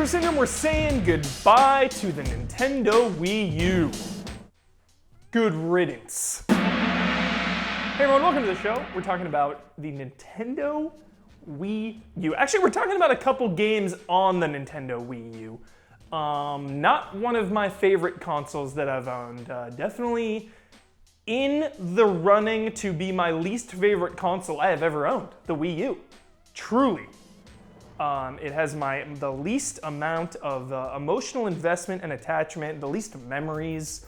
Imposter Syndrome, we're saying goodbye to the Nintendo Wii U. Good riddance. Hey everyone, welcome to the show. We're talking about the Nintendo Wii U. Actually, we're talking about a couple games on the Nintendo Wii U. Not one of my favorite consoles that I've owned. Definitely in the running to be my least favorite console I have ever owned, the Wii U. Truly. It has the least amount of emotional investment and attachment, the least memories,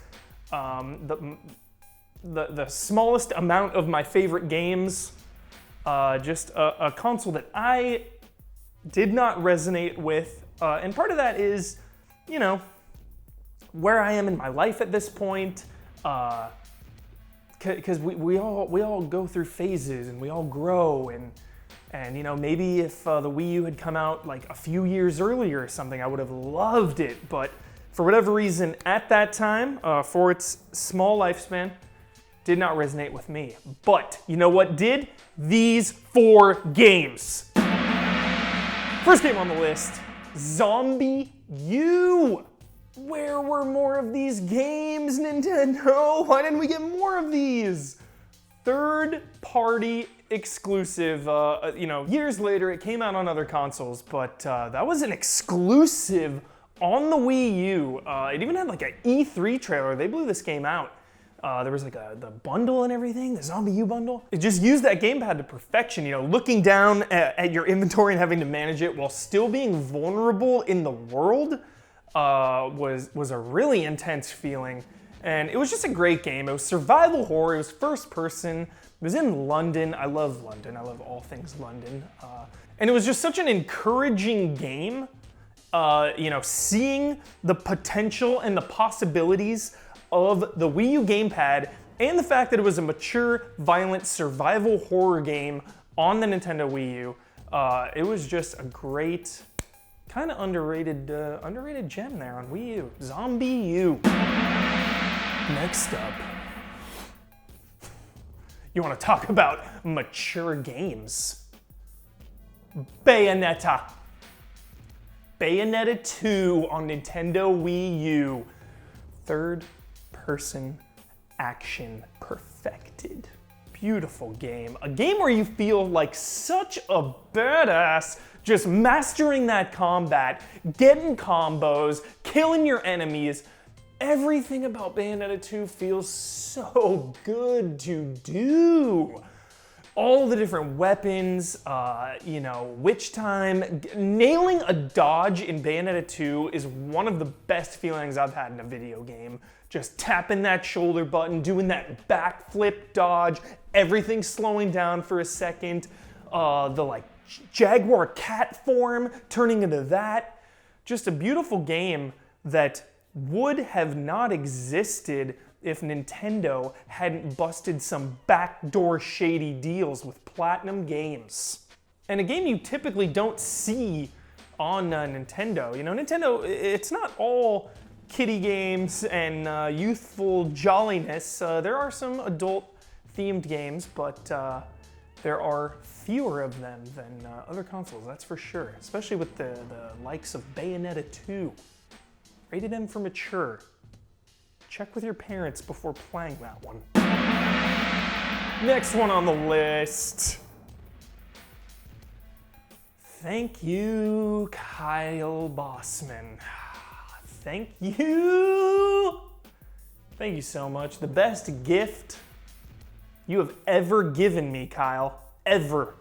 the smallest amount of my favorite games. Just a console that I did not resonate with. And part of that is, you know, where I am in my life at this point. Because we all go through phases and we all grow, and you know, maybe if the Wii U had come out like a few years earlier or something, I would have loved it. But for whatever reason, at that time, for its small lifespan, did not resonate with me. But you know what did? These 4 games. First game on the list, Zombie U. Where were more of these games, Nintendo? Why didn't we get more of these? Third-party exclusive. You know, years later, it came out on other consoles, but that was an exclusive on the Wii U. It even had like an E3 trailer. They blew this game out. There was like the bundle and everything, the Zombie U bundle. It just used that gamepad to perfection, you know, looking down at your inventory and having to manage it while still being vulnerable in the world was a really intense feeling. And it was just a great game. It was survival horror, it was first person, it was in London. I love London, I love all things London. And it was just such an encouraging game, you know, seeing the potential and the possibilities of the Wii U gamepad and the fact that it was a mature, violent survival horror game on the Nintendo Wii U. It was just a great, kind of underrated gem there on Wii U. Zombie U. Next up, you want to talk about mature games. Bayonetta. Bayonetta 2 on Nintendo Wii U. Third-person action perfected. Beautiful game. A game where you feel like such a badass, just mastering that combat, getting combos, killing your enemies. Everything about Bayonetta 2 feels so good to do. All the different weapons, you know, witch time. Nailing a dodge in Bayonetta 2 is one of the best feelings I've had in a video game. Just tapping that shoulder button, doing that backflip dodge, everything slowing down for a second. The like jaguar cat form turning into that. Just a beautiful game that would have not existed if Nintendo hadn't busted some backdoor shady deals with Platinum Games. And a game you typically don't see on Nintendo. You know, Nintendo, it's not all kiddie games and youthful jolliness. There are some adult-themed games, but there are fewer of them than other consoles, that's for sure. Especially with the likes of Bayonetta 2. Rated M for mature. Check with your parents before playing that one. Next one on the list. Thank you, Kyle Bossman. Thank you. Thank you so much. The best gift you have ever given me, Kyle, ever,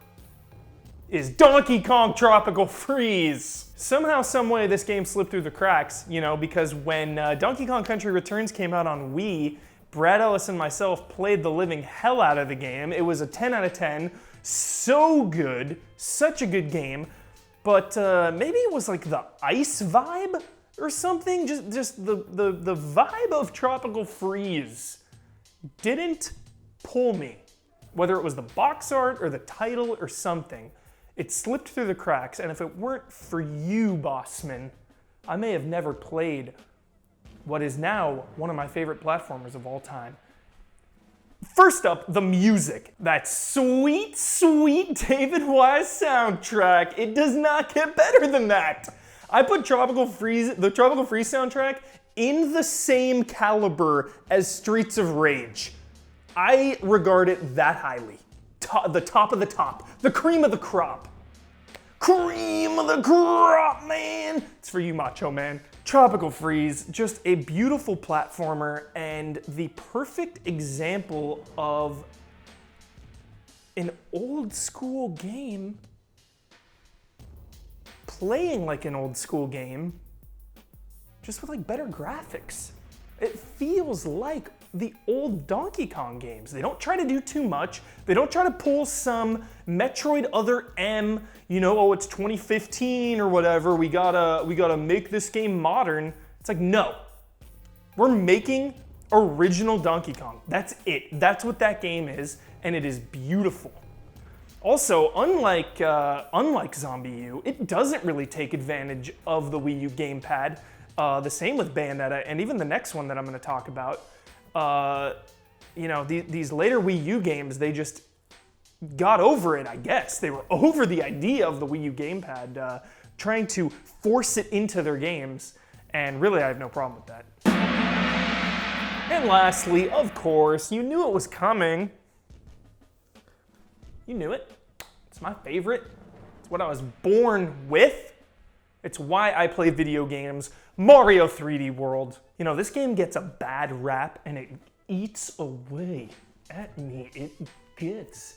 is Donkey Kong Tropical Freeze. Somehow, someway, this game slipped through the cracks, you know, because when Donkey Kong Country Returns came out on Wii, Brad Ellis and myself played the living hell out of the game. It was a 10 out of 10, so good, such a good game, but maybe it was like the ice vibe or something, just the vibe of Tropical Freeze didn't pull me. Whether it was the box art or the title or something, it slipped through the cracks, and if it weren't for you, Bossman, I may have never played what is now one of my favorite platformers of all time. First up, the music. That sweet, sweet David Wise soundtrack. It does not get better than that. I put the Tropical Freeze soundtrack in the same caliber as Streets of Rage. I regard it that highly. The top of the top. The cream of the crop. Cream of the crop, man! It's for you, Macho Man. Tropical Freeze, just a beautiful platformer and the perfect example of an old school game playing like an old school game, just with like better graphics. It feels like the old Donkey Kong games. They don't try to do too much. They don't try to pull some Metroid Other M, you know, oh, it's 2015 or whatever, we gotta make this game modern. It's like, no. We're making original Donkey Kong. That's it. That's what that game is, and it is beautiful. Also, unlike Zombie U, it doesn't really take advantage of the Wii U gamepad. The same with Bayonetta, and even the next one that I'm going to talk about. You know, these later Wii U games, they just got over it, I guess. They were over the idea of the Wii U gamepad, trying to force it into their games, and really I have no problem with that. And lastly, of course, you knew it was coming. You knew it. It's my favorite. It's what I was born with. It's why I play video games. Mario 3D World. You know, this game gets a bad rap and it eats away at me. It gets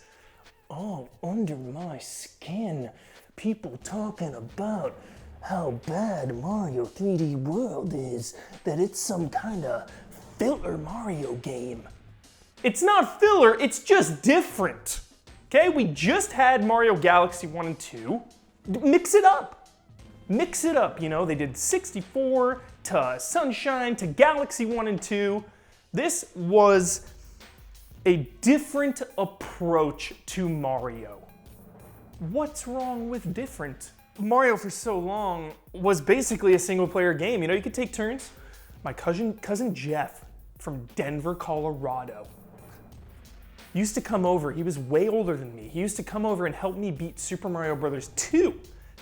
all under my skin. People talking about how bad Mario 3D World is, that it's some kind of filler Mario game. It's not filler, it's just different. Okay, we just had Mario Galaxy 1 and 2. Mix it up. Mix it up, you know, they did 64 to Sunshine to Galaxy 1 and 2. This was a different approach to Mario. What's wrong with different? Mario for so long was basically a single player game. You know, you could take turns. My cousin Jeff from Denver, Colorado, used to come over. He was way older than me. He used to come over and help me beat Super Mario Bros. 2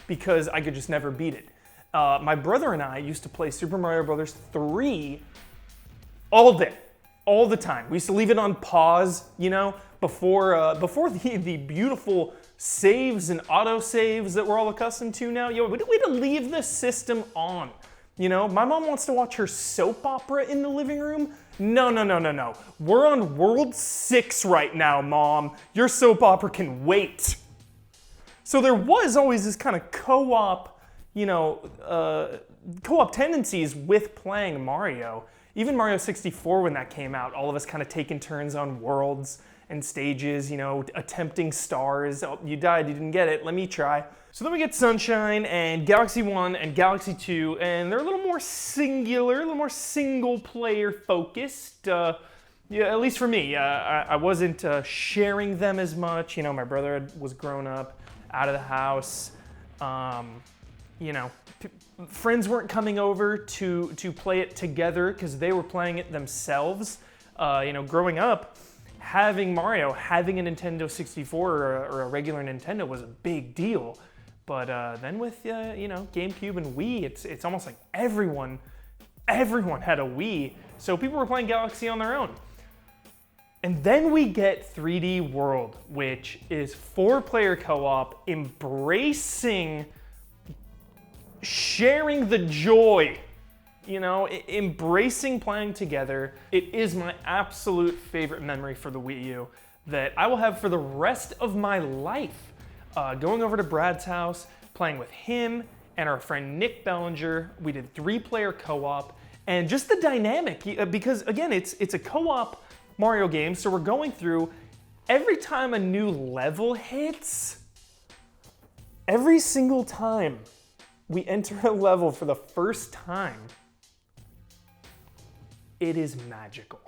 because I could just never beat it. My brother and I used to play Super Mario Bros. 3 all day, all the time. We used to leave it on pause, you know, before the beautiful saves and auto saves that we're all accustomed to now. Yo, we had to leave the system on. You know, my mom wants to watch her soap opera in the living room. No. We're on World 6 right now, Mom. Your soap opera can wait. So there was always this kind of co-op, you know, co-op tendencies with playing Mario. Even Mario 64, when that came out, all of us kind of taking turns on worlds and stages, you know, attempting stars. Oh, you died, you didn't get it, let me try. So then we get Sunshine and Galaxy 1 and Galaxy 2, and they're a little more singular, a little more single-player focused. Yeah, at least for me. I wasn't sharing them as much. You know, my brother was grown up, out of the house. You know, friends weren't coming over to play it together because they were playing it themselves. You know, growing up, having Mario, having a Nintendo 64 or a regular Nintendo was a big deal. But then with, you know, GameCube and Wii, it's almost like everyone had a Wii. So people were playing Galaxy on their own. And then we get 3D World, which is 4-player co-op, embracing, sharing the joy, you know, embracing playing together. It is my absolute favorite memory for the Wii U that I will have for the rest of my life. Going over to Brad's house, playing with him and our friend Nick Bellinger. We did 3-player co-op, and just the dynamic, because again, it's a co-op Mario game, so we're going through, every time a new level hits, every single time we enter a level for the first time, it is magical.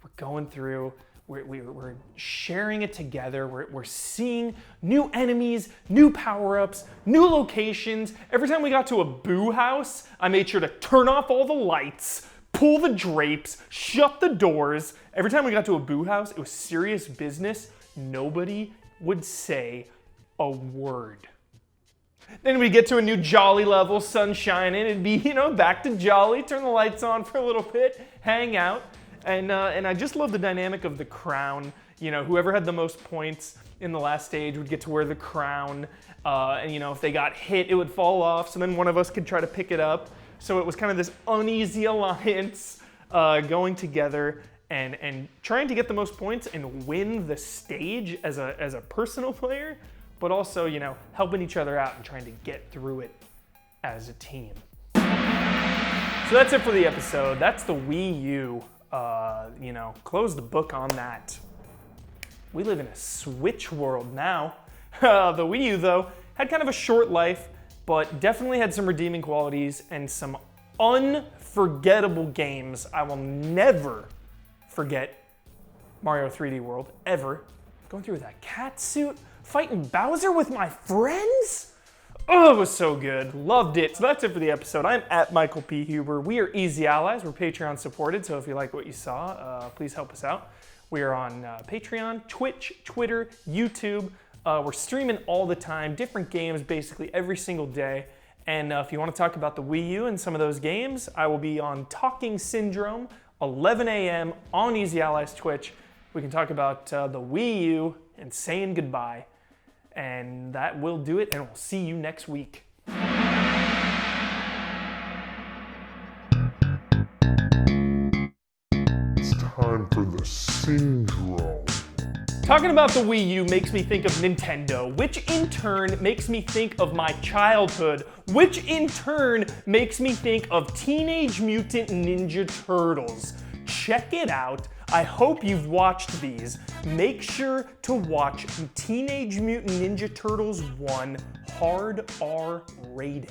We're going through, we're sharing it together, we're seeing new enemies, new power-ups, new locations. Every time we got to a Boo house, I made sure to turn off all the lights, pull the drapes, shut the doors. Every time we got to a Boo house, it was serious business. Nobody would say a word. Then we get to a new Jolly level, sun shining, it'd be, back to Jolly, turn the lights on for a little bit, hang out. And I just love the dynamic of the crown. Whoever had the most points in the last stage would get to wear the crown. And if they got hit, it would fall off, so then one of us could try to pick it up. So it was kind of this uneasy alliance going together and trying to get the most points and win the stage as a personal player, but also, helping each other out and trying to get through it as a team. So that's it for the episode. That's the Wii U. Close the book on that. We live in a Switch world now. The Wii U, though, had kind of a short life, but definitely had some redeeming qualities and some unforgettable games. I will never forget Mario 3D World, ever. Going through that cat suit, fighting Bowser with my friends? Oh, it was so good. Loved it. So that's it for the episode. I'm at Michael P. Huber. We are Easy Allies. We're Patreon supported, so if you like what you saw, please help us out. We are on Patreon, Twitch, Twitter, YouTube. We're streaming all the time, different games basically every single day. And if you want to talk about the Wii U and some of those games, I will be on Talking Syndrome, 11 a.m. on Easy Allies Twitch. We can talk about the Wii U and saying goodbye. And that will do it, and we'll see you next week. It's time for the syndrome. Talking about the Wii U makes me think of Nintendo, which in turn makes me think of my childhood, which in turn makes me think of Teenage Mutant Ninja Turtles. Check it out. I hope you've watched these. Make sure to watch Teenage Mutant Ninja Turtles 1 Hard R rating.